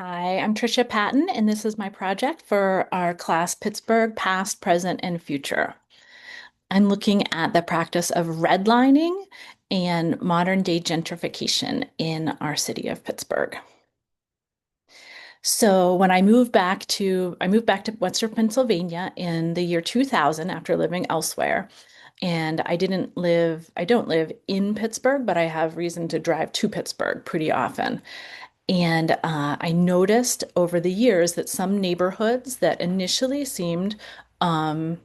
Hi, I'm Trisha Patton, and this is my project for our class Pittsburgh Past, Present, and Future. I'm looking at the practice of redlining and modern day gentrification in our city of Pittsburgh. So when I moved back to Western Pennsylvania in the year 2000 after living elsewhere. And I don't live in Pittsburgh, but I have reason to drive to Pittsburgh pretty often. And I noticed over the years that some neighborhoods that initially seemed um,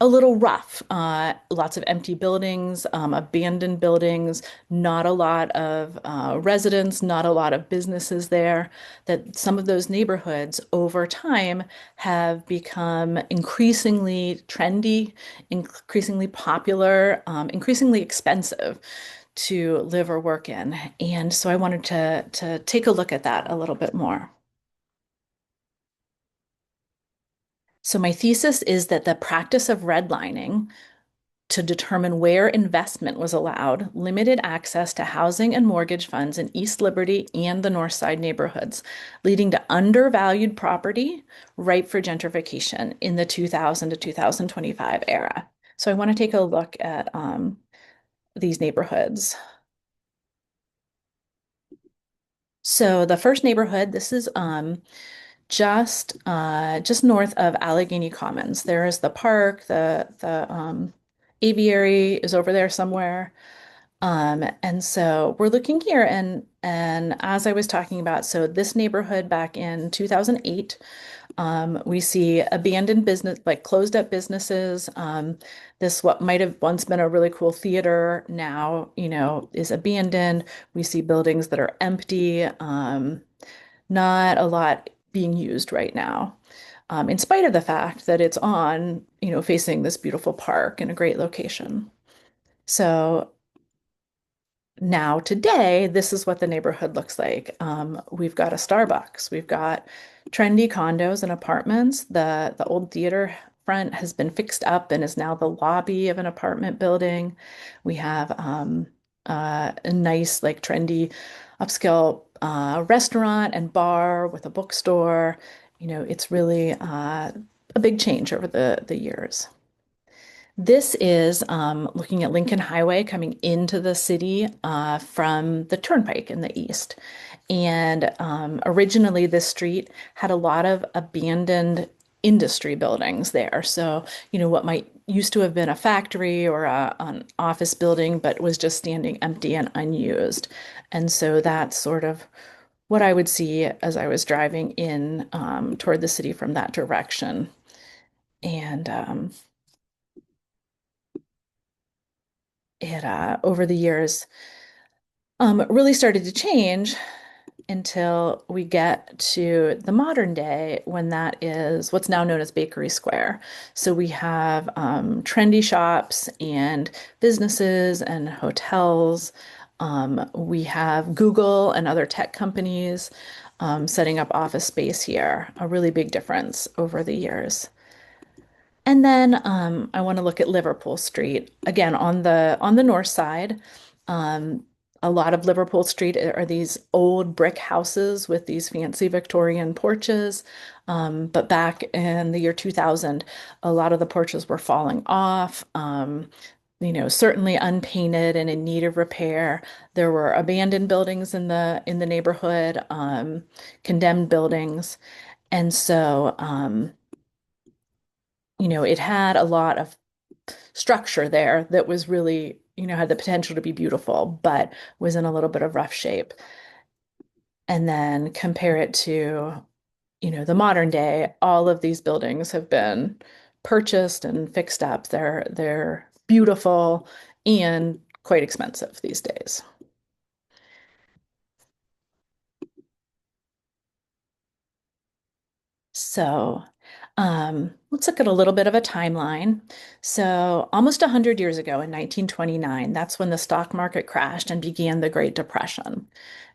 a little rough, lots of empty buildings, abandoned buildings, not a lot of residents, not a lot of businesses there, that some of those neighborhoods over time have become increasingly trendy, increasingly popular, increasingly expensive to live or work in. And so I wanted to take a look at that a little bit more. So my thesis is that the practice of redlining to determine where investment was allowed limited access to housing and mortgage funds in East Liberty and the North Side neighborhoods, leading to undervalued property ripe for gentrification in the 2000 to 2025 era. So I want to take a look at these neighborhoods. So the first neighborhood, this is just north of Allegheny Commons. There is the park, the aviary is over there somewhere. And so we're looking here and as I was talking about, so this neighborhood back in 2008, we see abandoned business, like closed up businesses. This what might have once been a really cool theater now, is abandoned. We see buildings that are empty. Not a lot being used right now, in spite of the fact that it's on, facing this beautiful park in a great location. So now today, this is what the neighborhood looks like. We've got a Starbucks, we've got trendy condos and apartments. The old theater front has been fixed up and is now the lobby of an apartment building. We have a nice, like trendy upscale restaurant and bar with a bookstore. It's really a big change over the years. This is looking at Lincoln Highway coming into the city from the Turnpike in the east. And originally, this street had a lot of abandoned industry buildings there. So, what might used to have been a factory or an office building, but was just standing empty and unused. And so that's sort of what I would see as I was driving in toward the city from that direction. And it over the years really started to change until we get to the modern day when that is what's now known as Bakery Square. So we have trendy shops and businesses and hotels. We have Google and other tech companies setting up office space here, a really big difference over the years. And then I want to look at Liverpool Street again on the north side. Um, a lot of Liverpool Street are these old brick houses with these fancy Victorian porches. But back in the year 2000, a lot of the porches were falling off. Certainly unpainted and in need of repair. There were abandoned buildings in the neighborhood, condemned buildings, and so. It had a lot of structure there that was really, had the potential to be beautiful, but was in a little bit of rough shape. And then compare it to, the modern day, all of these buildings have been purchased and fixed up. They're beautiful and quite expensive these days. So, let's look at a little bit of a timeline. So, almost 100 years ago in 1929, that's when the stock market crashed and began the Great Depression.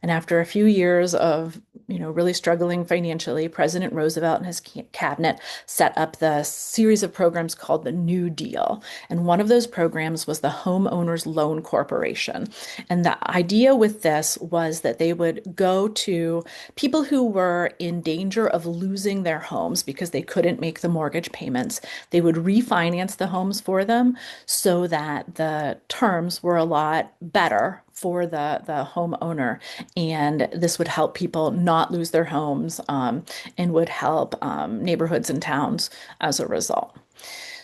And after a few years of, really struggling financially, President Roosevelt and his cabinet set up the series of programs called the New Deal. And one of those programs was the Homeowners Loan Corporation. And the idea with this was that they would go to people who were in danger of losing their homes because they couldn't make the mortgage payments. They would refinance the homes for them so that the terms were a lot better for the homeowner, and this would help people not lose their homes, and would help neighborhoods and towns as a result.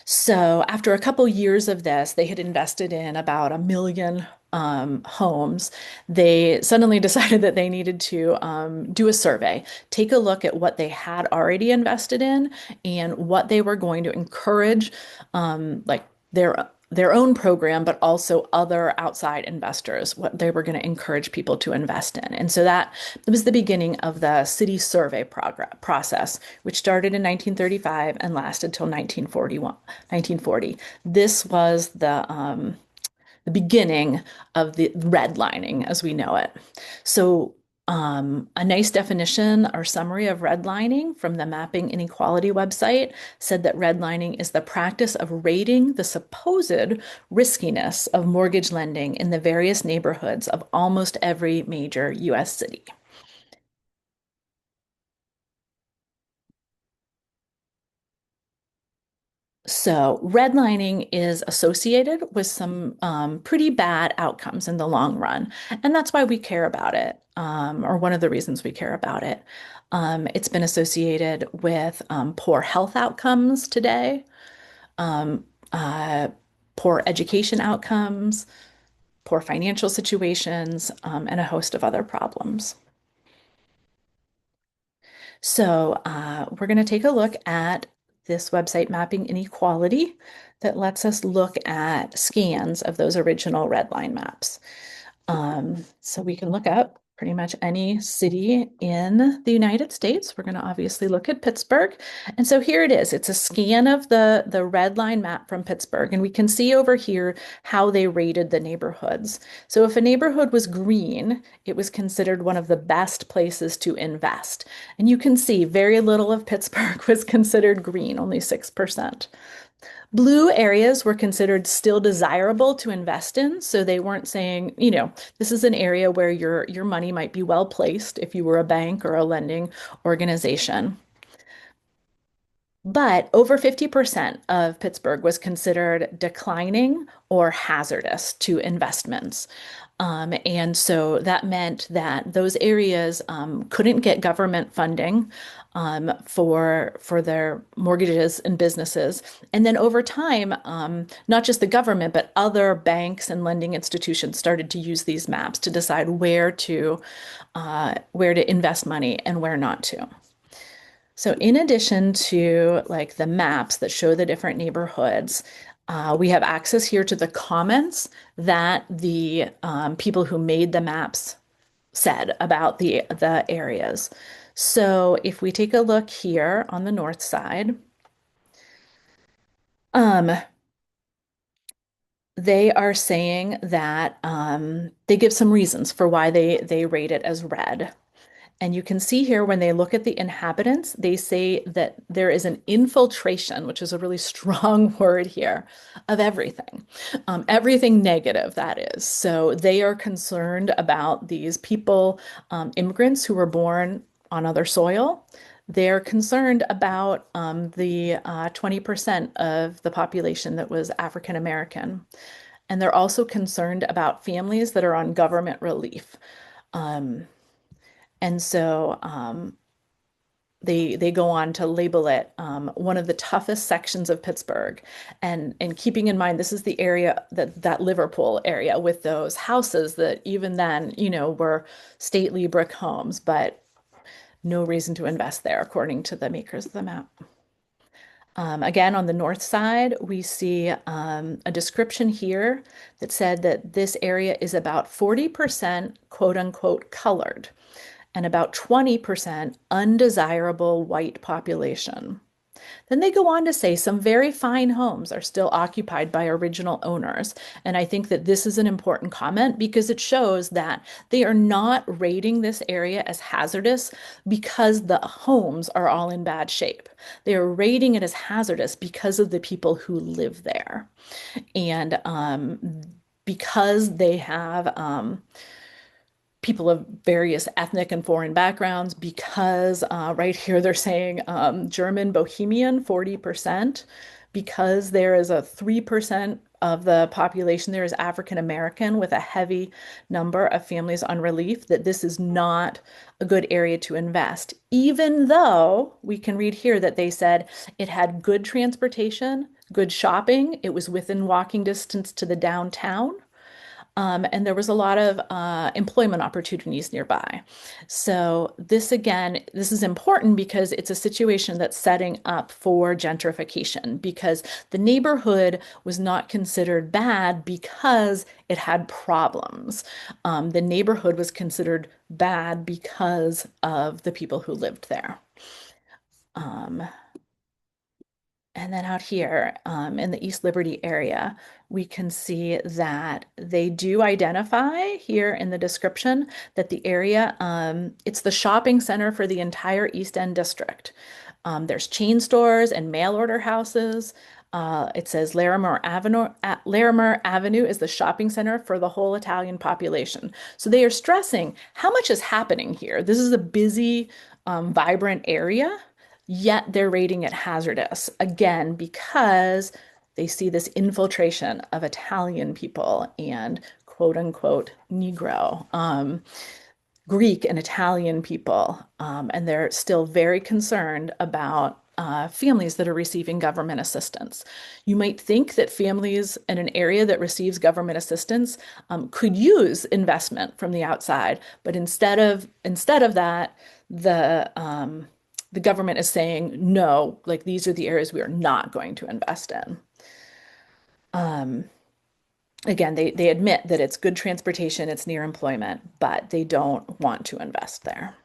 So after a couple years of this, they had invested in about 1 million homes. They suddenly decided that they needed to do a survey, take a look at what they had already invested in and what they were going to encourage, like their own program, but also other outside investors, what they were going to encourage people to invest in. And so that was the beginning of the city survey process, which started in 1935 and lasted till 1940. This was the beginning of the redlining as we know it. So, a nice definition or summary of redlining from the Mapping Inequality website said that redlining is the practice of rating the supposed riskiness of mortgage lending in the various neighborhoods of almost every major US city. So, redlining is associated with some pretty bad outcomes in the long run. And that's why we care about it, or one of the reasons we care about it. It's been associated with poor health outcomes today, um, uh, poor education outcomes, poor financial situations, and a host of other problems. So, we're going to take a look at this website, Mapping Inequality, that lets us look at scans of those original red line maps. So we can look up pretty much any city in the United States. We're going to obviously look at Pittsburgh. And so here it is. It's a scan of the red line map from Pittsburgh. And we can see over here how they rated the neighborhoods. So if a neighborhood was green, it was considered one of the best places to invest. And you can see very little of Pittsburgh was considered green, only 6%. Blue areas were considered still desirable to invest in, so they weren't saying, this is an area where your money might be well placed if you were a bank or a lending organization. But over 50% of Pittsburgh was considered declining or hazardous to investments. And so that meant that those areas couldn't get government funding for their mortgages and businesses. And then over time, not just the government, but other banks and lending institutions started to use these maps to decide where to invest money and where not to. So in addition to like the maps that show the different neighborhoods, we have access here to the comments that the people who made the maps said about the areas. So if we take a look here on the north side, um, they are saying that they give some reasons for why they rate it as red. And you can see here when they look at the inhabitants, they say that there is an infiltration, which is a really strong word here, of everything, everything negative, that is. So they are concerned about these people, immigrants who were born on other soil. They're concerned about the 20% of the population that was African American. And they're also concerned about families that are on government relief. Um, and so they go on to label it one of the toughest sections of Pittsburgh. And keeping in mind, this is the area that Liverpool area with those houses that even then, were stately brick homes, but no reason to invest there, according to the makers of the map. Again, on the north side, we see a description here that said that this area is about 40% quote unquote colored and about 20% undesirable white population. Then they go on to say some very fine homes are still occupied by original owners. And I think that this is an important comment because it shows that they are not rating this area as hazardous because the homes are all in bad shape. They are rating it as hazardous because of the people who live there. And because they have people of various ethnic and foreign backgrounds, because right here they're saying German Bohemian, 40%, because there is a 3% of the population there is African American with a heavy number of families on relief, that this is not a good area to invest. Even though we can read here that they said it had good transportation, good shopping, it was within walking distance to the downtown. And there was a lot of employment opportunities nearby. So this again, this is important because it's a situation that's setting up for gentrification because the neighborhood was not considered bad because it had problems. The neighborhood was considered bad because of the people who lived there. Um, And then out here in the East Liberty area, we can see that they do identify here in the description that the area, it's the shopping center for the entire East End district. There's chain stores and mail order houses. It says Larimer Avenue is the shopping center for the whole Italian population. So they are stressing how much is happening here. This is a busy, vibrant area, yet they're rating it hazardous. Again, because they see this infiltration of Italian people and quote unquote Negro. Greek and Italian people, and they're still very concerned about families that are receiving government assistance. You might think that families in an area that receives government assistance could use investment from the outside, but instead of that, the government is saying no, like these are the areas we are not going to invest in. Um, Again, they admit that it's good transportation, it's near employment, but they don't want to invest there.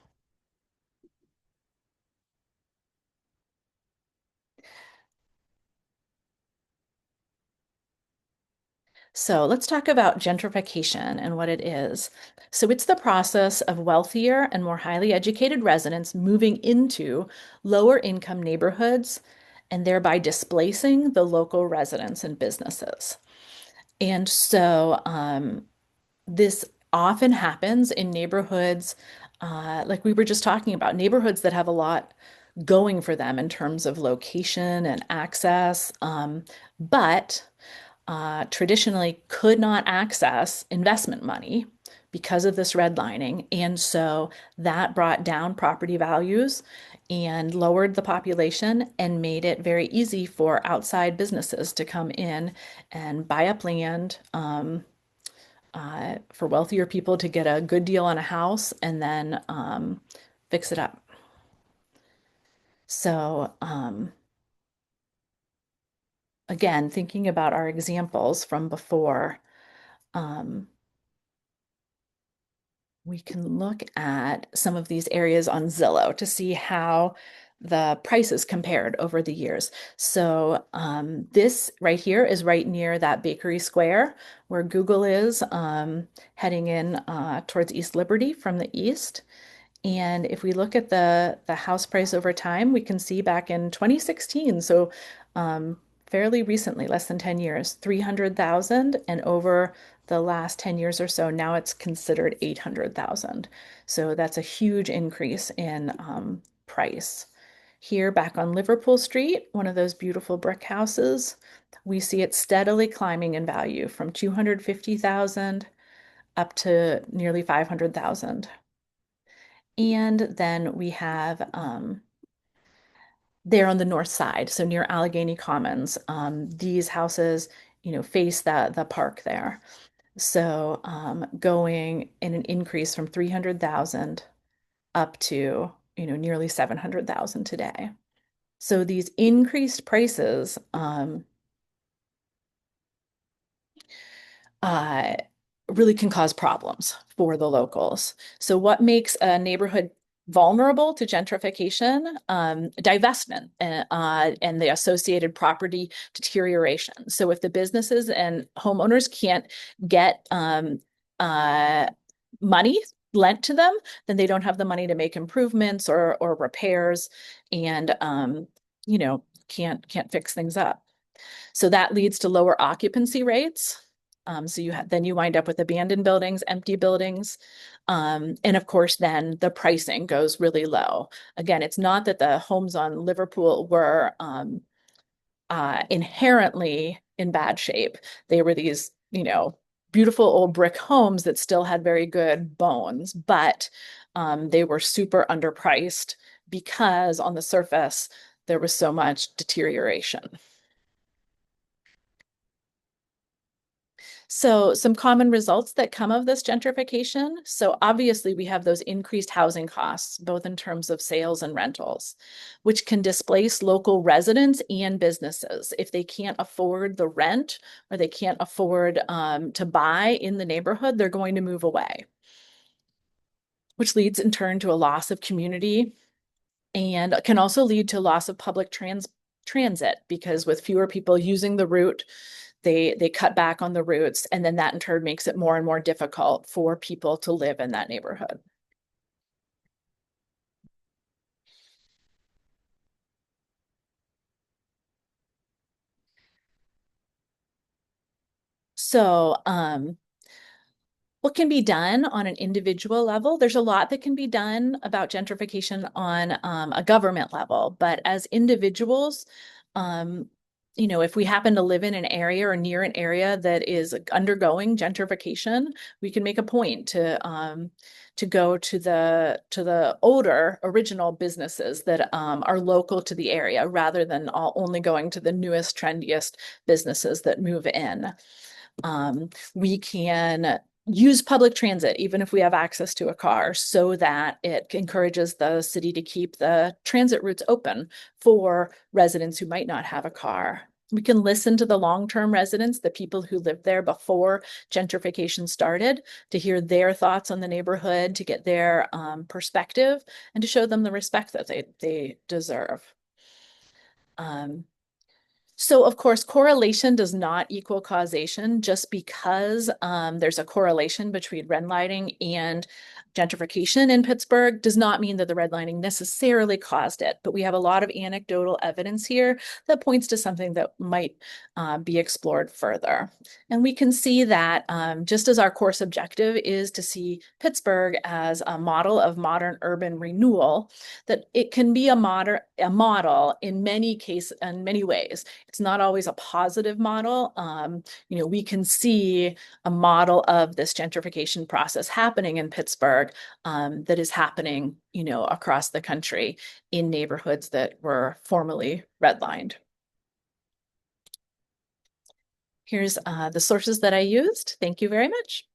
So let's talk about gentrification and what it is. So it's the process of wealthier and more highly educated residents moving into lower income neighborhoods and thereby displacing the local residents and businesses. And so this often happens in neighborhoods, like we were just talking about, neighborhoods that have a lot going for them in terms of location and access, but traditionally could not access investment money because of this redlining. And so that brought down property values and lowered the population and made it very easy for outside businesses to come in and buy up land, for wealthier people to get a good deal on a house and then fix it up. So, again, thinking about our examples from before, um, we can look at some of these areas on Zillow to see how the prices compared over the years. So this right here is right near that Bakery Square where Google is, heading in towards East Liberty from the east. And if we look at the house price over time, we can see back in 2016, so fairly recently, less than 10 years, 300,000, and over the last 10 years or so, now it's considered 800,000. So that's a huge increase in price. Here, back on Liverpool Street, one of those beautiful brick houses, we see it steadily climbing in value from 250,000 up to nearly 500,000. And then we have there on the north side, so near Allegheny Commons, these houses, face the park there. So going in an increase from 300,000 up to, nearly 700,000 today. So these increased prices uh, really can cause problems for the locals. So what makes a neighborhood vulnerable to gentrification, divestment, and the associated property deterioration. So if the businesses and homeowners can't get uh, money lent to them, then they don't have the money to make improvements or repairs, and can't fix things up. So that leads to lower occupancy rates. So then you wind up with abandoned buildings, empty buildings. And of course, then the pricing goes really low. Again, it's not that the homes on Liverpool were inherently in bad shape. They were these, beautiful old brick homes that still had very good bones, but they were super underpriced because on the surface, there was so much deterioration. So, some common results that come of this gentrification. So, obviously, we have those increased housing costs, both in terms of sales and rentals, which can displace local residents and businesses. If they can't afford the rent or they can't afford to buy in the neighborhood, they're going to move away, which leads in turn to a loss of community and can also lead to loss of public transit because with fewer people using the route, they cut back on the routes, and then that in turn makes it more and more difficult for people to live in that neighborhood. So, what can be done on an individual level? There's a lot that can be done about gentrification on a government level, but as individuals, um, if we happen to live in an area or near an area that is undergoing gentrification, we can make a point to go to the older original businesses that are local to the area rather than only going to the newest, trendiest businesses that move in. We can use public transit, even if we have access to a car, so that it encourages the city to keep the transit routes open for residents who might not have a car. We can listen to the long-term residents, the people who lived there before gentrification started, to hear their thoughts on the neighborhood, to get their perspective, and to show them the respect that they deserve. Um, so, of course, correlation does not equal causation. Just because there's a correlation between redlining and gentrification in Pittsburgh does not mean that the redlining necessarily caused it. But we have a lot of anecdotal evidence here that points to something that might be explored further. And we can see that just as our course objective is to see Pittsburgh as a model of modern urban renewal, that it can be a model in many cases, in many ways. It's not always a positive model. We can see a model of this gentrification process happening in Pittsburgh that is happening, across the country in neighborhoods that were formerly redlined. Here's the sources that I used. Thank you very much.